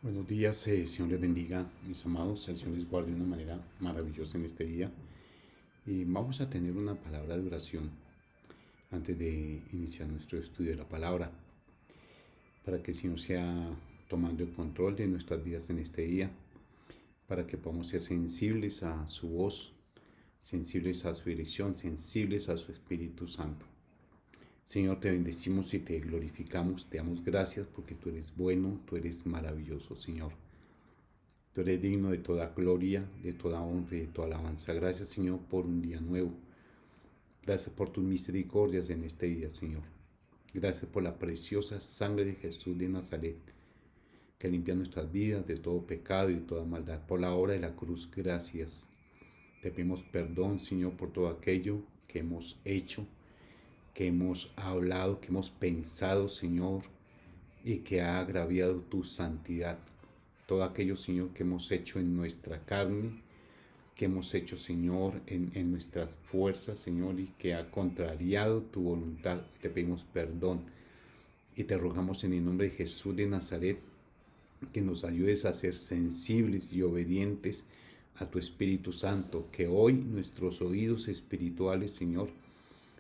Buenos días, Señor les bendiga, mis amados, el Señor les guarde de una manera maravillosa en este día. Y vamos a tener una palabra de oración antes de iniciar nuestro estudio de la palabra, para que el Señor sea tomando el control de nuestras vidas en este día, para que podamos ser sensibles a su voz, sensibles a su dirección, sensibles a su Espíritu Santo. Señor, te bendecimos y te glorificamos, te damos gracias porque tú eres bueno, tú eres maravilloso, Señor. Tú eres digno de toda gloria, de toda honra y de toda alabanza. Gracias, Señor, por un día nuevo. Gracias por tus misericordias en este día, Señor. Gracias por la preciosa sangre de Jesús de Nazaret, que limpia nuestras vidas de todo pecado y de toda maldad. Por la obra de la cruz, gracias. Te pedimos perdón, Señor, por todo aquello que hemos hecho, que hemos hablado, que hemos pensado, Señor, y que ha agraviado tu santidad. Todo aquello, Señor, que hemos hecho en nuestra carne, que hemos hecho, Señor, en nuestras fuerzas, Señor, y que ha contrariado tu voluntad. Te pedimos perdón y te rogamos en el nombre de Jesús de Nazaret que nos ayudes a ser sensibles y obedientes a tu Espíritu Santo, que hoy nuestros oídos espirituales, Señor,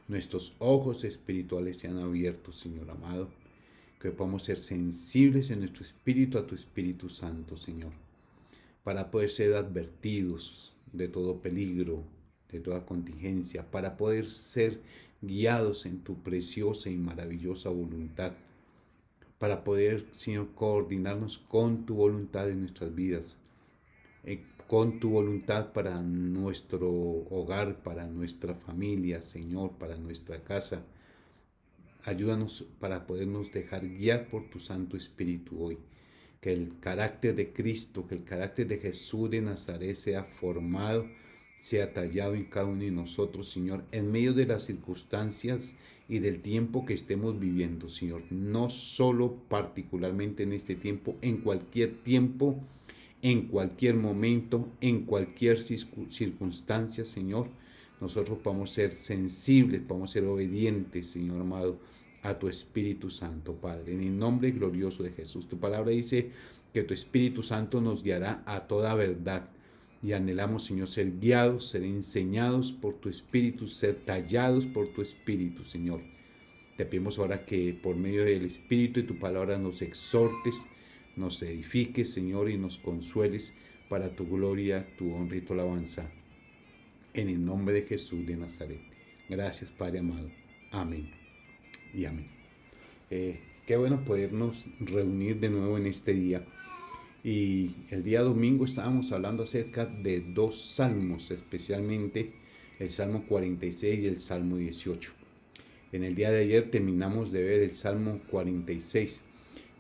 nuestros ojos espirituales sean abiertos, Señor amado, que podamos ser sensibles en nuestro espíritu a tu Espíritu Santo, Señor, para poder ser advertidos de todo peligro, de toda contingencia, para poder ser guiados en tu preciosa y maravillosa voluntad, para poder, Señor, coordinarnos con tu voluntad en nuestras vidas, con tu voluntad para nuestro hogar, para nuestra familia, Señor, para nuestra casa. Ayúdanos para podernos dejar guiar por tu Santo Espíritu hoy. Que el carácter de Cristo, que el carácter de Jesús de Nazaret sea formado, sea tallado en cada uno de nosotros, Señor, en medio de las circunstancias y del tiempo que estemos viviendo, Señor. No solo particularmente en este tiempo, en cualquier momento, en cualquier circunstancia, Señor. Nosotros podemos ser sensibles, podemos ser obedientes, Señor amado, a tu Espíritu Santo, Padre, en el nombre glorioso de Jesús. Tu palabra dice que tu Espíritu Santo nos guiará a toda verdad. Y anhelamos, Señor, ser guiados, ser enseñados por tu Espíritu, ser tallados por tu Espíritu, Señor. Te pedimos ahora que por medio del Espíritu y tu palabra nos exhortes, nos edifiques, Señor, y nos consueles para tu gloria, tu honra y tu alabanza. En el nombre de Jesús de Nazaret. Gracias, Padre amado. Amén y amén. Qué bueno podernos reunir de nuevo en este día. Y el día domingo estábamos hablando acerca de dos salmos, especialmente el Salmo 46 y el Salmo 18. En el día de ayer terminamos de ver el Salmo 46,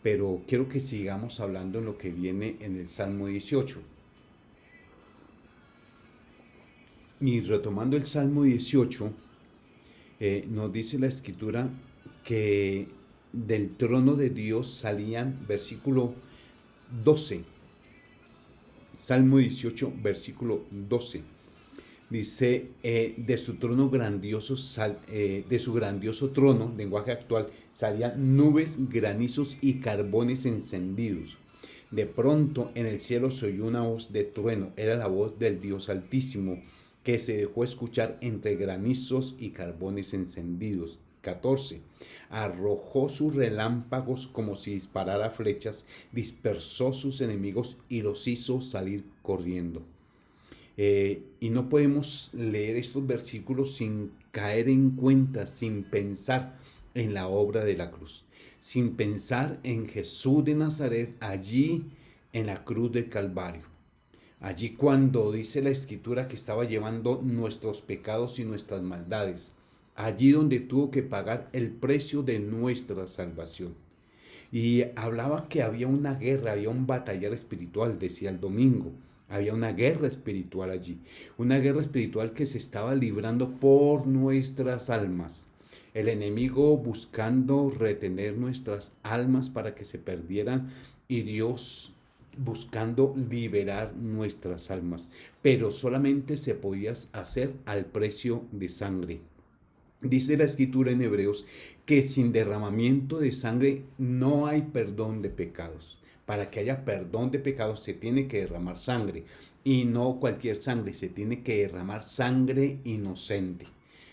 pero quiero que sigamos hablando en lo que viene en el Salmo 18. Y retomando el Salmo 18, nos dice la Escritura que del trono de Dios salían, versículo 12, Salmo 18, versículo 12. Dice, de su trono grandioso, de su grandioso trono, lenguaje actual, salían nubes, granizos y carbones encendidos. De pronto en el cielo se oyó una voz de trueno, era la voz del Dios Altísimo, que se dejó escuchar entre granizos y carbones encendidos. 14. Arrojó sus relámpagos como si disparara flechas, dispersó sus enemigos y los hizo salir corriendo. Y no podemos leer estos versículos sin caer en cuenta, sin pensar en la obra de la cruz, sin pensar en Jesús de Nazaret allí en la cruz del Calvario. Allí cuando dice la Escritura que estaba llevando nuestros pecados y nuestras maldades. Allí donde tuvo que pagar el precio de nuestra salvación. Y hablaba que había una guerra, había un batallar espiritual, decía el domingo. Había una guerra espiritual allí. Una guerra espiritual que se estaba librando por nuestras almas. El enemigo buscando retener nuestras almas para que se perdieran y Dios buscando liberar nuestras almas. Pero solamente se podía hacer al precio de sangre. Dice la Escritura en Hebreos que sin derramamiento de sangre no hay perdón de pecados. Para que haya perdón de pecados se tiene que derramar sangre. Y no cualquier sangre, se tiene que derramar sangre inocente.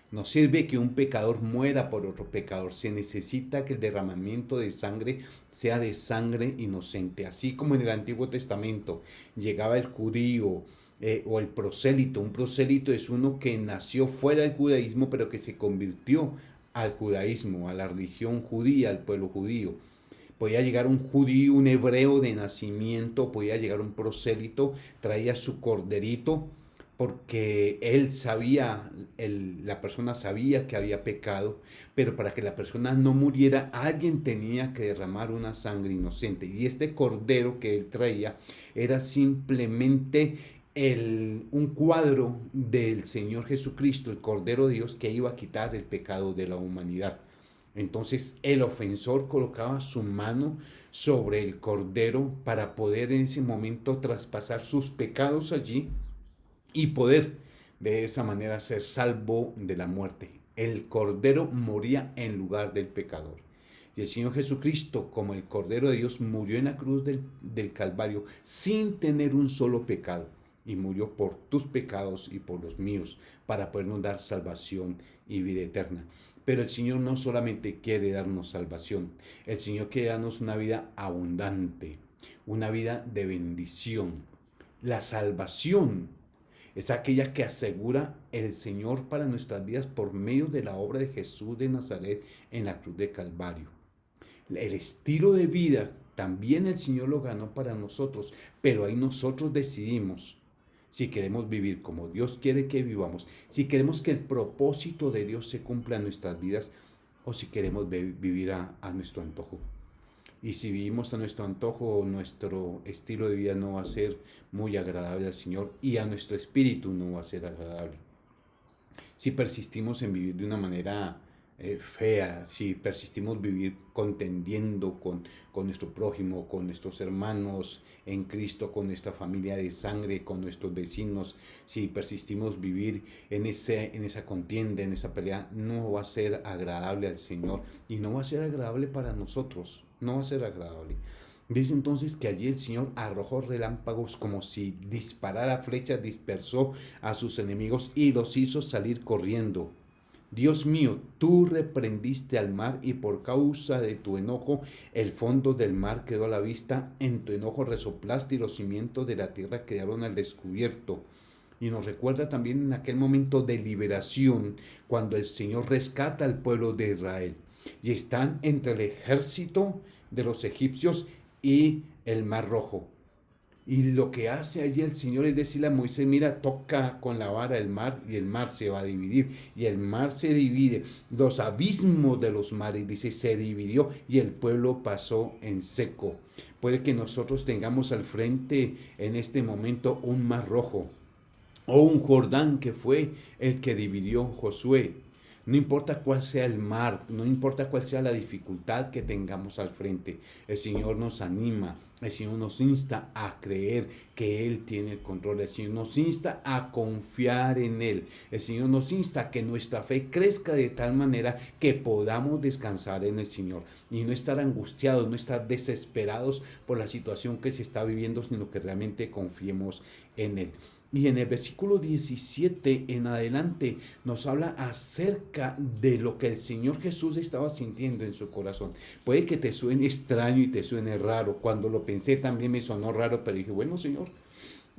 No sirve que un pecador muera por otro pecador. Se necesita que el derramamiento de sangre sea de sangre inocente. Así como en el Antiguo Testamento llegaba el judío o el prosélito. Un prosélito es uno que nació fuera del judaísmo, pero que se convirtió al judaísmo, a la religión judía, al pueblo judío. Podía llegar un judío, un hebreo de nacimiento, podía llegar un prosélito, traía su corderito, porque él sabía, la persona sabía que había pecado, pero para que la persona no muriera, alguien tenía que derramar una sangre inocente. Y este cordero que él traía era simplemente un cuadro del Señor Jesucristo, el Cordero de Dios que iba a quitar el pecado de la humanidad. Entonces el ofensor colocaba su mano sobre el cordero para poder en ese momento traspasar sus pecados allí y poder de esa manera ser salvo de la muerte. El cordero moría en lugar del pecador. Y el Señor Jesucristo, como el Cordero de Dios, murió en la cruz del Calvario sin tener un solo pecado. Y murió por tus pecados y por los míos, para podernos dar salvación y vida eterna. Pero el Señor no solamente quiere darnos salvación, el Señor quiere darnos una vida abundante, una vida de bendición. La salvación es aquella que asegura el Señor para nuestras vidas por medio de la obra de Jesús de Nazaret en la cruz de Calvario. El estilo de vida también el Señor lo ganó para nosotros, pero ahí nosotros decidimos si queremos vivir como Dios quiere que vivamos, si queremos que el propósito de Dios se cumpla en nuestras vidas o si queremos vivir a nuestro antojo. Y si vivimos a nuestro antojo, nuestro estilo de vida no va a ser muy agradable al Señor y a nuestro espíritu no va a ser agradable. Si persistimos en vivir de una manera fea, si persistimos vivir contendiendo con nuestro prójimo, con nuestros hermanos en Cristo, con nuestra familia de sangre, con nuestros vecinos, si persistimos vivir en esa contienda, en esa pelea, no va a ser agradable al Señor y no va a ser agradable para nosotros, no va a ser agradable. Dice entonces que allí el Señor arrojó relámpagos como si disparara flechas, dispersó a sus enemigos y los hizo salir corriendo. Dios mío, tú reprendiste al mar y por causa de tu enojo el fondo del mar quedó a la vista. En tu enojo resoplaste y los cimientos de la tierra quedaron al descubierto. Y nos recuerda también en aquel momento de liberación, cuando el Señor rescata al pueblo de Israel. Y están entre el ejército de los egipcios y el mar rojo. Y lo que hace allí el Señor es decirle a Moisés, mira, toca con la vara el mar y el mar se va a dividir. Y el mar se divide. Los abismos de los mares, dice, se dividió y el pueblo pasó en seco. Puede que nosotros tengamos al frente en este momento un mar rojo o un Jordán que fue el que dividió Josué. No importa cuál sea el mar, no importa cuál sea la dificultad que tengamos al frente, el Señor nos anima, el Señor nos insta a creer que Él tiene el control, el Señor nos insta a confiar en Él, el Señor nos insta a que nuestra fe crezca de tal manera que podamos descansar en el Señor y no estar angustiados, no estar desesperados por la situación que se está viviendo, sino que realmente confiemos en Él. Y en el versículo 17 en adelante nos habla acerca de lo que el Señor Jesús estaba sintiendo en su corazón. Puede que te suene extraño y te suene raro. Cuando lo pensé también me sonó raro, pero dije, bueno, Señor,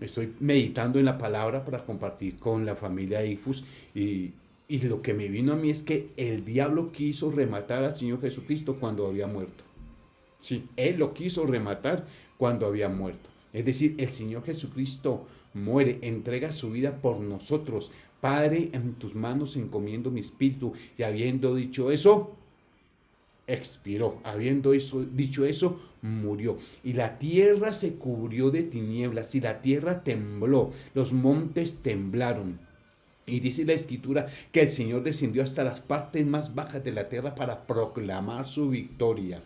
estoy meditando en la palabra para compartir con la familia IFUS y lo que me vino a mí es que el diablo quiso rematar al Señor Jesucristo cuando había muerto. Sí, Él lo quiso rematar cuando había muerto. Es decir, el Señor Jesucristo muere, entrega su vida por nosotros. Padre, en tus manos encomiendo mi espíritu. Y habiendo dicho eso, expiró. Habiendo dicho eso, murió. Y la tierra se cubrió de tinieblas y la tierra tembló. Los montes temblaron. Y dice la Escritura que el Señor descendió hasta las partes más bajas de la tierra para proclamar su victoria.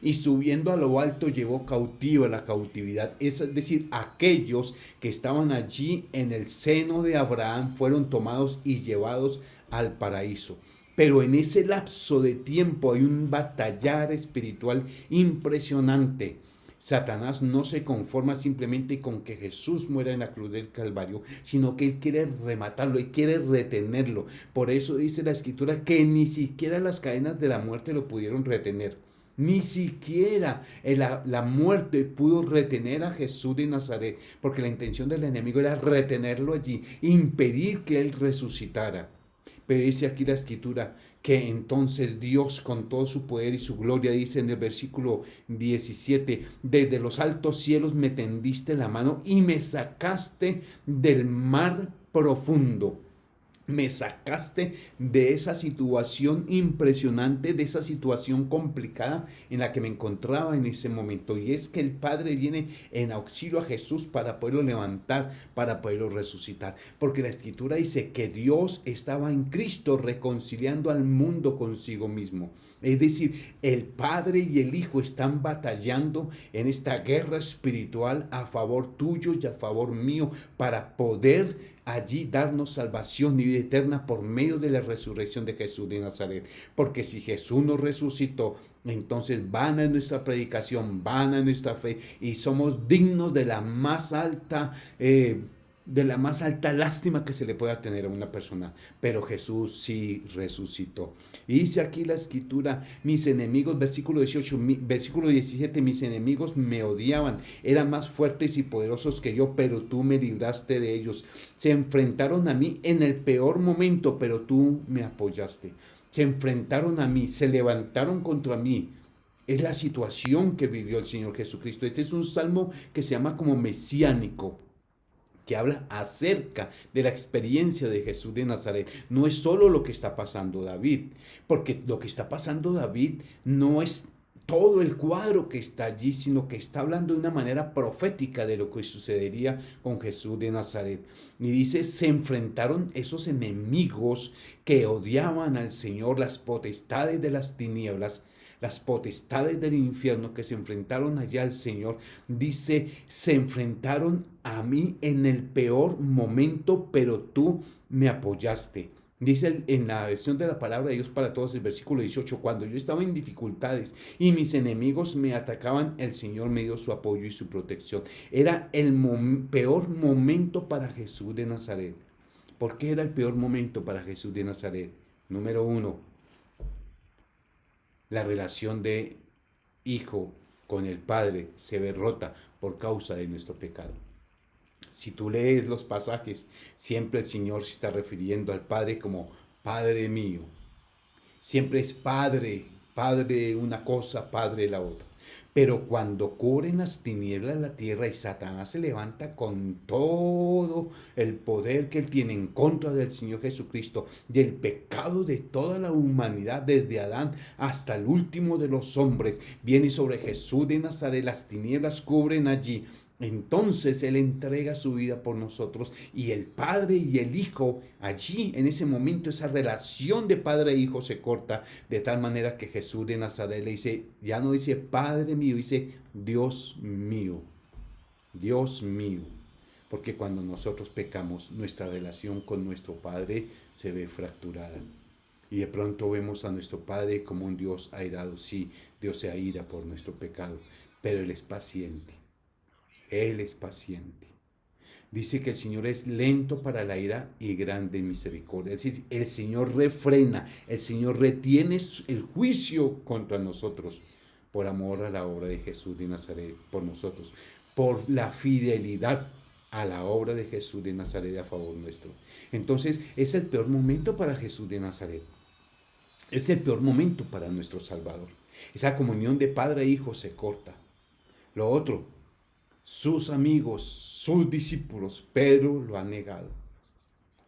Y subiendo a lo alto llevó cautiva la cautividad. Es decir, aquellos que estaban allí en el seno de Abraham fueron tomados y llevados al paraíso. Pero en ese lapso de tiempo hay un batallar espiritual impresionante. Satanás no se conforma simplemente con que Jesús muera en la cruz del Calvario, sino que él quiere rematarlo, él quiere retenerlo. Por eso dice la Escritura que ni siquiera las cadenas de la muerte lo pudieron retener. Ni siquiera la muerte pudo retener a Jesús de Nazaret, porque la intención del enemigo era retenerlo allí, impedir que él resucitara. Pero dice aquí la Escritura que entonces Dios con todo su poder y su gloria, dice en el versículo 17, desde los altos cielos me tendiste la mano y me sacaste del mar profundo. Me sacaste de esa situación impresionante, de esa situación complicada en la que me encontraba en ese momento. Y es que el Padre viene en auxilio a Jesús para poderlo levantar, para poderlo resucitar. Porque la Escritura dice que Dios estaba en Cristo reconciliando al mundo consigo mismo. Es decir, el Padre y el Hijo están batallando en esta guerra espiritual a favor tuyo y a favor mío para poder allí darnos salvación y vida eterna por medio de la resurrección de Jesús de Nazaret. Porque si Jesús nos resucitó, entonces vana es nuestra predicación, vana es nuestra fe y somos dignos de la más alta lástima que se le pueda tener a una persona. Pero Jesús sí resucitó. Y dice aquí la Escritura, mis enemigos, versículo 18, versículo 17, mis enemigos me odiaban, eran más fuertes y poderosos que yo, pero tú me libraste de ellos. Se enfrentaron a mí en el peor momento, pero tú me apoyaste. Se enfrentaron a mí, se levantaron contra mí. Es la situación que vivió el Señor Jesucristo. Este es un salmo que se llama como mesiánico, que habla acerca de la experiencia de Jesús de Nazaret. No es solo lo que está pasando David, porque lo que está pasando David no es todo el cuadro que está allí, sino que está hablando de una manera profética de lo que sucedería con Jesús de Nazaret. Y dice, se enfrentaron esos enemigos que odiaban al Señor, las potestades de las tinieblas, las potestades del infierno que se enfrentaron allá al Señor. Dice, se enfrentaron a mí en el peor momento, pero tú me apoyaste. Dice en la versión de la palabra de Dios para todos, el versículo 18, cuando yo estaba en dificultades y mis enemigos me atacaban, el Señor me dio su apoyo y su protección. Era el peor momento para Jesús de Nazaret. ¿Por qué era el peor momento para Jesús de Nazaret? Número 1, la relación de hijo con el Padre se ve rota por causa de nuestro pecado. Si tú lees los pasajes, siempre el Señor se está refiriendo al Padre como Padre mío. Siempre es Padre, Padre una cosa, Padre la otra. Pero cuando cubren las tinieblas la tierra y Satanás se levanta con todo el poder que él tiene en contra del Señor Jesucristo, del pecado de toda la humanidad, desde Adán hasta el último de los hombres, viene sobre Jesús de Nazaret, las tinieblas cubren allí. Entonces Él entrega su vida por nosotros y el Padre y el Hijo, allí en ese momento esa relación de Padre e Hijo se corta de tal manera que Jesús de Nazaret le dice, ya no dice Padre mío, dice Dios mío, Dios mío. Porque cuando nosotros pecamos, nuestra relación con nuestro Padre se ve fracturada. Y de pronto vemos a nuestro Padre como un Dios airado. Sí, Dios se aira por nuestro pecado, pero Él es paciente. Él es paciente. Dice que el Señor es lento para la ira y grande en misericordia. Es decir, el Señor refrena, el Señor retiene el juicio contra nosotros por amor a la obra de Jesús de Nazaret, por nosotros, por la fidelidad a la obra de Jesús de Nazaret a favor nuestro. Entonces, es el peor momento para Jesús de Nazaret. Es el peor momento para nuestro Salvador. Esa comunión de Padre e Hijo se corta. Lo otro, sus amigos, sus discípulos, Pedro lo ha negado.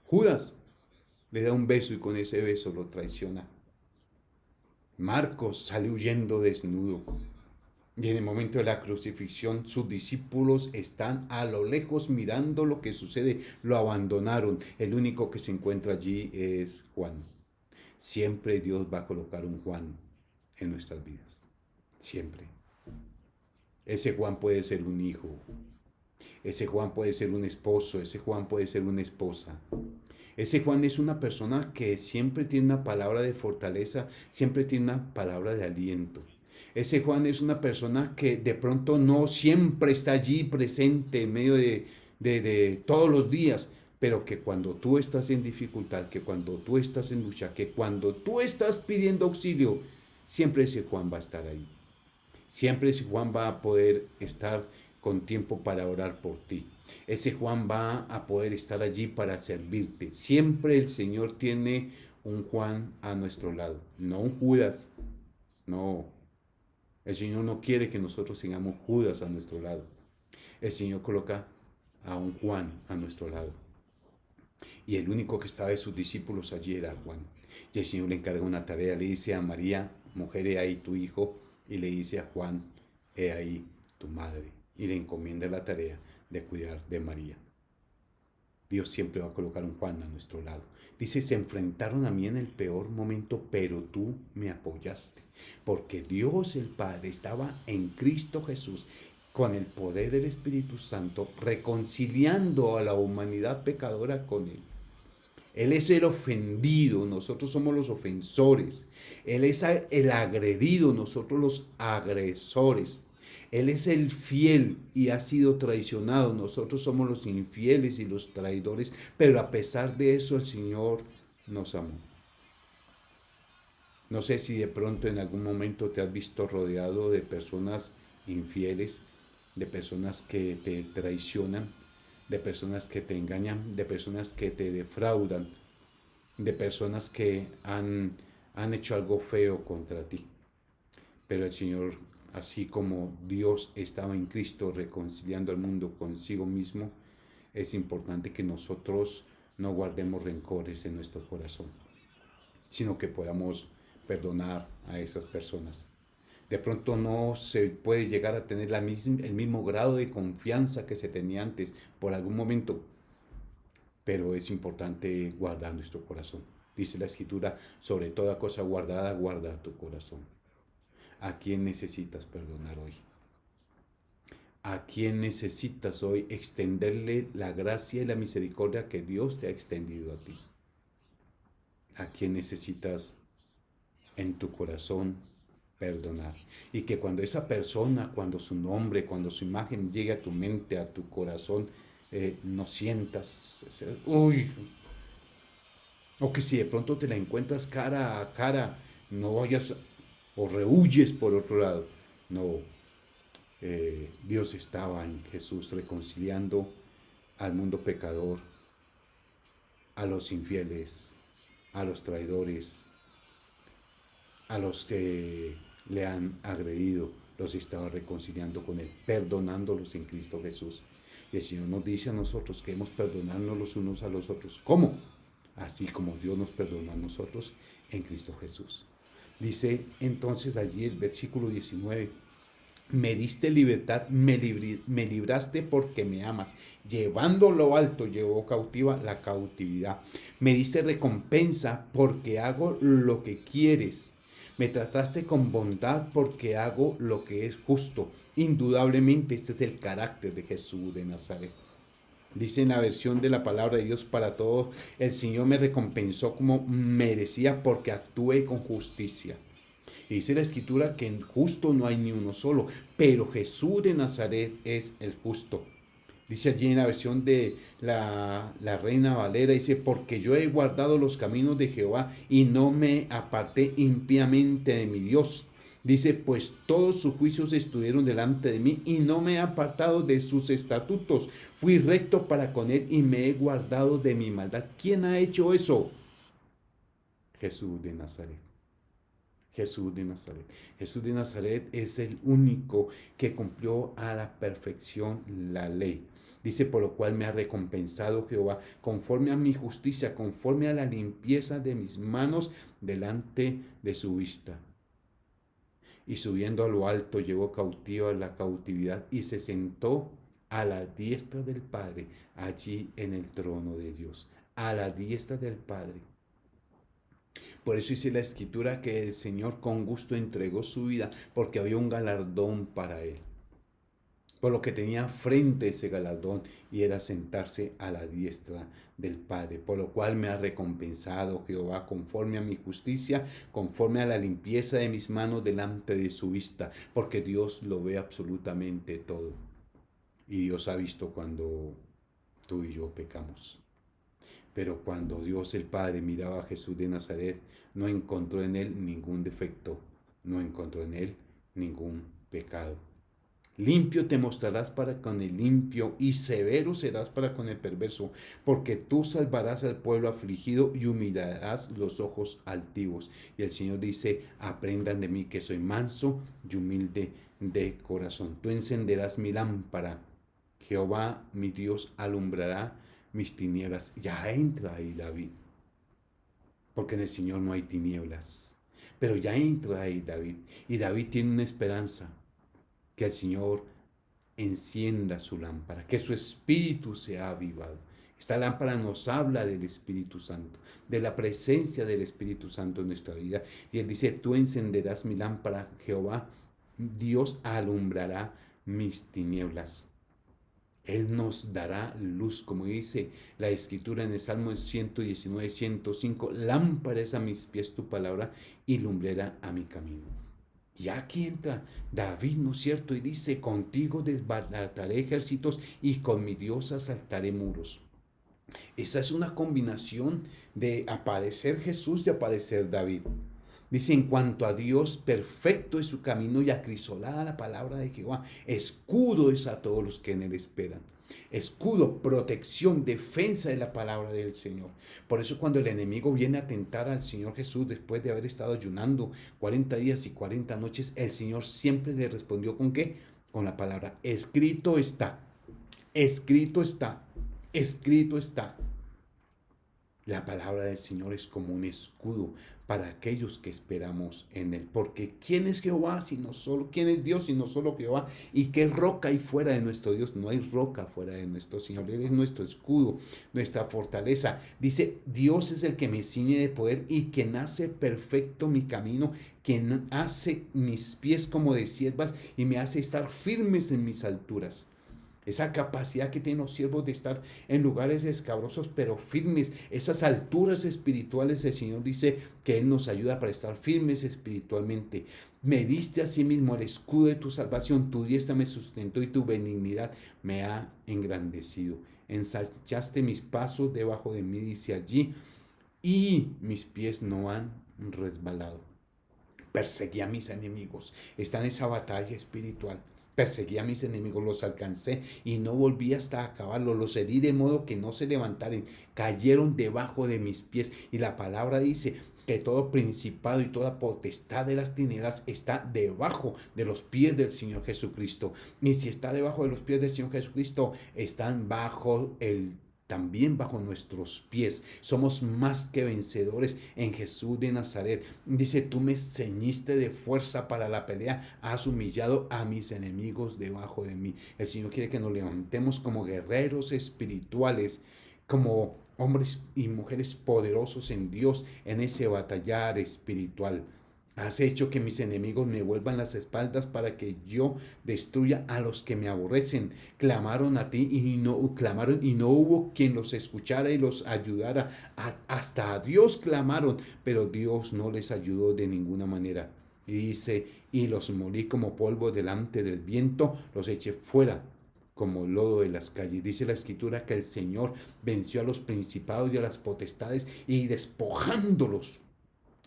Judas le da un beso y con ese beso lo traiciona. Marcos sale huyendo desnudo. Y en el momento de la crucifixión, sus discípulos están a lo lejos mirando lo que sucede. Lo abandonaron. El único que se encuentra allí es Juan. Siempre Dios va a colocar un Juan en nuestras vidas. Siempre. Ese Juan puede ser un hijo, ese Juan puede ser un esposo, ese Juan puede ser una esposa. Ese Juan es una persona que siempre tiene una palabra de fortaleza, siempre tiene una palabra de aliento. Ese Juan es una persona que de pronto no siempre está allí presente en medio de todos los días, pero que cuando tú estás en dificultad, que cuando tú estás en lucha, que cuando tú estás pidiendo auxilio, siempre ese Juan va a estar ahí. Siempre ese Juan va a poder estar con tiempo para orar por ti. Ese Juan va a poder estar allí para servirte. Siempre el Señor tiene un Juan a nuestro lado, no un Judas, no. El Señor no quiere que nosotros tengamos Judas a nuestro lado. El Señor coloca a un Juan a nuestro lado. Y el único que estaba de sus discípulos allí era Juan. Y el Señor le encarga una tarea. Le dice a María, mujer, he ahí tu hijo. Y le dice a Juan, he ahí tu madre. Y le encomienda la tarea de cuidar de María. Dios siempre va a colocar un Juan a nuestro lado. Dice, se enfrentaron a mí en el peor momento, pero tú me apoyaste. Porque Dios el Padre estaba en Cristo Jesús con el poder del Espíritu Santo, reconciliando a la humanidad pecadora con Él. Él es el ofendido, nosotros somos los ofensores. Él es el agredido, nosotros los agresores. Él es el fiel y ha sido traicionado. Nosotros somos los infieles y los traidores, pero a pesar de eso el Señor nos amó. No sé si de pronto en algún momento te has visto rodeado de personas infieles, de personas que te traicionan, de personas que te engañan, de personas que te defraudan, de personas que han hecho algo feo contra ti. Pero el Señor, así como Dios estaba en Cristo reconciliando al mundo consigo mismo, es importante que nosotros no guardemos rencores en nuestro corazón, sino que podamos perdonar a esas personas. De pronto no se puede llegar a tener el mismo grado de confianza que se tenía antes por algún momento, pero es importante guardar nuestro corazón. Dice la Escritura, sobre toda cosa guardada, guarda tu corazón. ¿A quién necesitas perdonar hoy? ¿A quién necesitas hoy extenderle la gracia y la misericordia que Dios te ha extendido a ti? ¿A quién necesitas en tu corazón perdonar? Y que cuando esa persona, cuando su nombre, cuando su imagen llegue a tu mente, a tu corazón, no sientas, uy, o que si de pronto te la encuentras cara a cara, no vayas o rehuyes por otro lado. No, Dios estaba en Jesús reconciliando al mundo pecador, a los infieles, a los traidores, a los que le han agredido, los estaba reconciliando con Él, perdonándolos en Cristo Jesús. Y el Señor nos dice a nosotros que hemos perdonarnos los unos a los otros. ¿Cómo? Así como Dios nos perdonó a nosotros en Cristo Jesús. Dice entonces allí el versículo 19, me diste libertad, me libraste porque me amas. Llevando lo alto, llevó cautiva la cautividad. Me diste recompensa porque hago lo que quieres. Me trataste con bondad porque hago lo que es justo. Indudablemente este es el carácter de Jesús de Nazaret. Dice en la versión de la palabra de Dios para todos, el Señor me recompensó como merecía porque actué con justicia. Y dice la Escritura que en justo no hay ni uno solo, pero Jesús de Nazaret es el justo. Dice allí en la versión de la Reina Valera, dice, porque yo he guardado los caminos de Jehová y no me aparté impíamente de mi Dios. Dice, pues todos sus juicios estuvieron delante de mí y no me he apartado de sus estatutos. Fui recto para con él y me he guardado de mi maldad. ¿Quién ha hecho eso? Jesús de Nazaret. Jesús de Nazaret. Jesús de Nazaret es el único que cumplió a la perfección la ley. Dice, por lo cual me ha recompensado Jehová, conforme a mi justicia, conforme a la limpieza de mis manos delante de su vista. Y subiendo a lo alto llevó cautiva la cautividad y se sentó a la diestra del Padre, allí en el trono de Dios, a la diestra del Padre. Por eso dice la Escritura que el Señor con gusto entregó su vida porque había un galardón para él. por lo que tenía frente ese galardón y era sentarse a la diestra del Padre, por lo cual me ha recompensado Jehová conforme a mi justicia, conforme a la limpieza de mis manos delante de su vista, porque Dios lo ve absolutamente todo. Y Dios ha visto cuando tú y yo pecamos. Pero cuando Dios el Padre miraba a Jesús de Nazaret, no encontró en él ningún defecto, no encontró en él ningún pecado. Limpio te mostrarás para con el limpio y severo serás para con el perverso, porque tú salvarás al pueblo afligido y humillarás los ojos altivos. Y el Señor dice, aprendan de mí que soy manso y humilde de corazón. Tú encenderás mi lámpara. Jehová mi Dios alumbrará mis tinieblas. Ya entra ahí David, porque en el Señor no hay tinieblas. Pero ya entra ahí David. Y David tiene una esperanza, que el Señor encienda su lámpara, que su espíritu sea avivado. Esta lámpara nos habla del Espíritu Santo, de la presencia del Espíritu Santo en nuestra vida. Y Él dice, tú encenderás mi lámpara, Jehová, Dios alumbrará mis tinieblas. Él nos dará luz, como dice la Escritura en el Salmo 119, 105, lámpara es a mis pies tu palabra y lumbrera a mi camino. Y aquí entra David, ¿no es cierto? Y dice, contigo desbarataré ejércitos y con mi Dios asaltaré muros. Esa es una combinación de aparecer Jesús y aparecer David. Dice, en cuanto a Dios, perfecto es su camino y acrisolada la palabra de Jehová. Escudo es a todos los que en él esperan. Escudo, protección, defensa de la palabra del Señor. Por eso cuando el enemigo viene a tentar al Señor Jesús después de haber estado ayunando 40 días y 40 noches, el Señor siempre le respondió ¿con qué? Con la palabra, escrito está, escrito está, escrito está. La palabra del Señor es como un escudo para aquellos que esperamos en Él. Porque ¿quién es Jehová sino solo? ¿Quién es Dios sino solo Jehová? ¿Y qué roca hay fuera de nuestro Dios? No hay roca fuera de nuestro Señor. Él es nuestro escudo, nuestra fortaleza. Dice, Dios es el que me ciñe de poder y quien hace perfecto mi camino, quien hace mis pies como de siervas y me hace estar firmes en mis alturas. Esa capacidad que tienen los siervos de estar en lugares escabrosos pero firmes, esas alturas espirituales, el Señor dice que Él nos ayuda para estar firmes espiritualmente. Me diste a sí mismo el escudo de tu salvación, tu diestra me sustentó y tu benignidad me ha engrandecido. Ensanchaste mis pasos debajo de mí, dice allí, y mis pies no han resbalado. Perseguí a mis enemigos. Está en esa batalla espiritual. Perseguí a mis enemigos, los alcancé y no volví hasta acabarlos. Los herí de modo que no se levantaran. Cayeron debajo de mis pies. Y la palabra dice que todo principado y toda potestad de las tinieblas está debajo de los pies del Señor Jesucristo. Y si está debajo de los pies del Señor Jesucristo, están también bajo nuestros pies. Somos más que vencedores en Jesús de Nazaret. Dice, tú me ceñiste de fuerza para la pelea, has humillado a mis enemigos debajo de mí. El Señor quiere que nos levantemos como guerreros espirituales, como hombres y mujeres poderosos en Dios, en ese batallar espiritual. Has hecho que mis enemigos me vuelvan las espaldas para que yo destruya a los que me aborrecen. Clamaron a ti y no hubo quien los escuchara y los ayudara. Hasta a Dios clamaron, pero Dios no les ayudó de ninguna manera. Y dice, y los molí como polvo delante del viento, los eché fuera como lodo de las calles. Dice la Escritura que el Señor venció a los principados y a las potestades y despojándolos,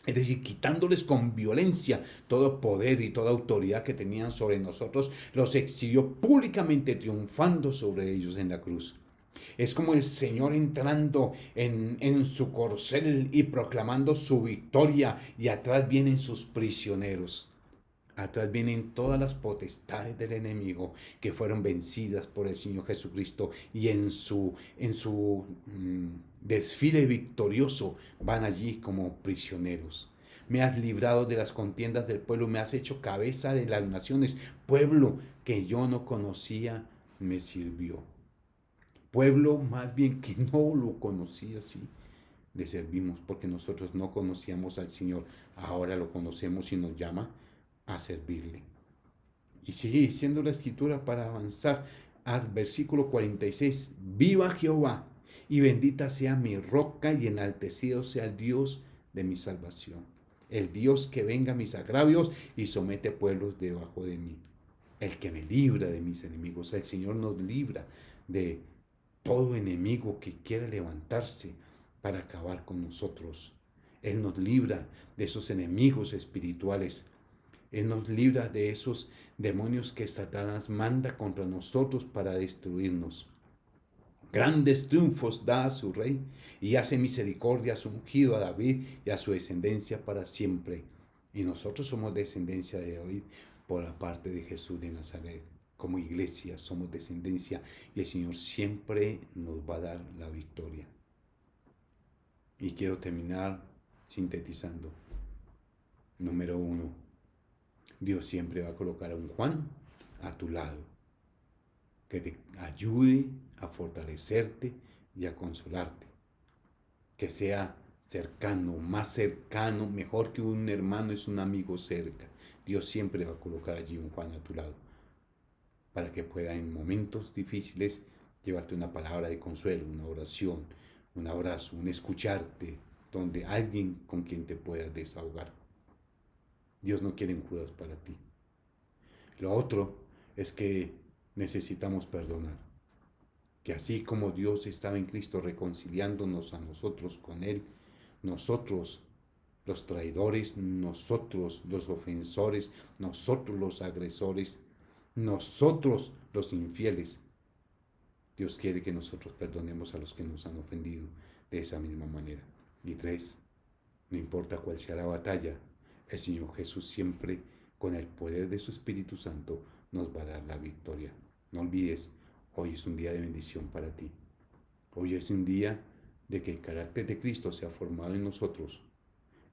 es decir, quitándoles con violencia todo poder y toda autoridad que tenían sobre nosotros, los exhibió públicamente, triunfando sobre ellos en la cruz. Es como el Señor entrando en su corcel y proclamando su victoria, y atrás vienen sus prisioneros. Atrás vienen todas las potestades del enemigo que fueron vencidas por el Señor Jesucristo, y en su desfile victorioso van allí como prisioneros. Me has librado de las contiendas del pueblo, me has hecho cabeza de las naciones. Pueblo que yo no conocía me sirvió. Pueblo más bien que no lo conocía, sí, le servimos, porque nosotros no conocíamos al Señor. Ahora lo conocemos y nos llama a servirle. Y sigue diciendo la escritura para avanzar al versículo 46. Viva Jehová y bendita sea mi roca y enaltecido sea el Dios de mi salvación. El Dios que venga a mis agravios y somete pueblos debajo de mí. El que me libra de mis enemigos. El Señor nos libra de todo enemigo que quiera levantarse para acabar con nosotros. Él nos libra de esos enemigos espirituales. Él nos libra de esos demonios que Satanás manda contra nosotros para destruirnos. Grandes triunfos da a su rey y hace misericordia a su ungido, a David y a su descendencia para siempre. Y nosotros somos descendencia de David por la parte de Jesús de Nazaret. Como iglesia somos descendencia y el Señor siempre nos va a dar la victoria. Y quiero terminar sintetizando. Número 1. Dios siempre va a colocar a un Juan a tu lado, que te ayude a fortalecerte y a consolarte. Que sea cercano, más cercano, mejor que un hermano es un amigo cerca. Dios siempre va a colocar allí un Juan a tu lado, para que pueda en momentos difíciles llevarte una palabra de consuelo, una oración, un abrazo, un escucharte, donde alguien con quien te puedas desahogar. Dios no quiere un Judas para ti. Lo otro es que necesitamos perdonar. Que así como Dios estaba en Cristo reconciliándonos a nosotros con Él, nosotros los traidores, nosotros los ofensores, nosotros los agresores, nosotros los infieles, Dios quiere que nosotros perdonemos a los que nos han ofendido de esa misma manera. Y 3, no importa cuál sea la batalla, el Señor Jesús siempre, con el poder de su Espíritu Santo, nos va a dar la victoria. No olvides, hoy es un día de bendición para ti. Hoy es un día de que el carácter de Cristo sea formado en nosotros.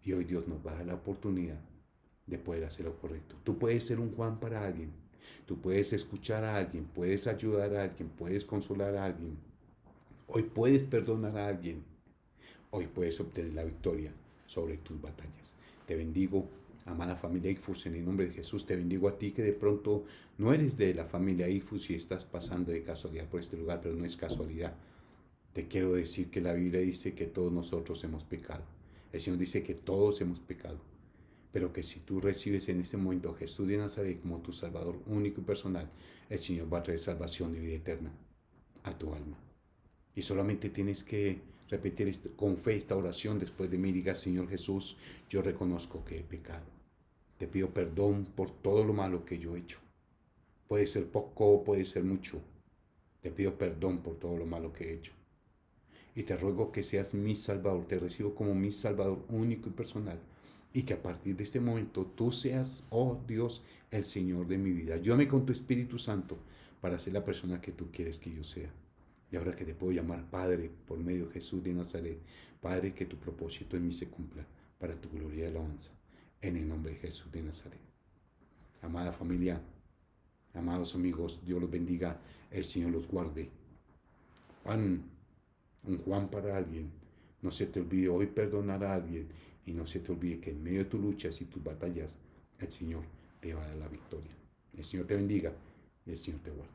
Y hoy Dios nos va a dar la oportunidad de poder hacer lo correcto. Tú puedes ser un Juan para alguien. Tú puedes escuchar a alguien, puedes ayudar a alguien, puedes consolar a alguien. Hoy puedes perdonar a alguien. Hoy puedes obtener la victoria sobre tus batallas. Te bendigo, amada familia IFUS, en el nombre de Jesús. Te bendigo a ti que de pronto no eres de la familia IFUS y estás pasando de casualidad por este lugar, pero no es casualidad. Te quiero decir que la Biblia dice que todos nosotros hemos pecado. El Señor dice que todos hemos pecado. Pero que si tú recibes en este momento a Jesús de Nazaret como tu Salvador único y personal, el Señor va a traer salvación y vida eterna a tu alma. Y solamente tienes que repetir con fe esta oración después de mí. Diga: Señor Jesús, yo reconozco que he pecado. Te pido perdón por todo lo malo que yo he hecho. Puede ser poco o puede ser mucho. Te pido perdón por todo lo malo que he hecho. Y te ruego que seas mi Salvador. Te recibo como mi Salvador único y personal. Y que a partir de este momento tú seas, oh Dios, el Señor de mi vida. Ayúdame con tu Espíritu Santo para ser la persona que tú quieres que yo sea. Y ahora que te puedo llamar Padre por medio de Jesús de Nazaret, Padre, que tu propósito en mí se cumpla para tu gloria y alabanza. En el nombre de Jesús de Nazaret. Amada familia, amados amigos, Dios los bendiga, el Señor los guarde. Un Juan para alguien. No se te olvide hoy perdonar a alguien y no se te olvide que en medio de tus luchas y tus batallas, el Señor te va a dar la victoria. El Señor te bendiga y el Señor te guarde.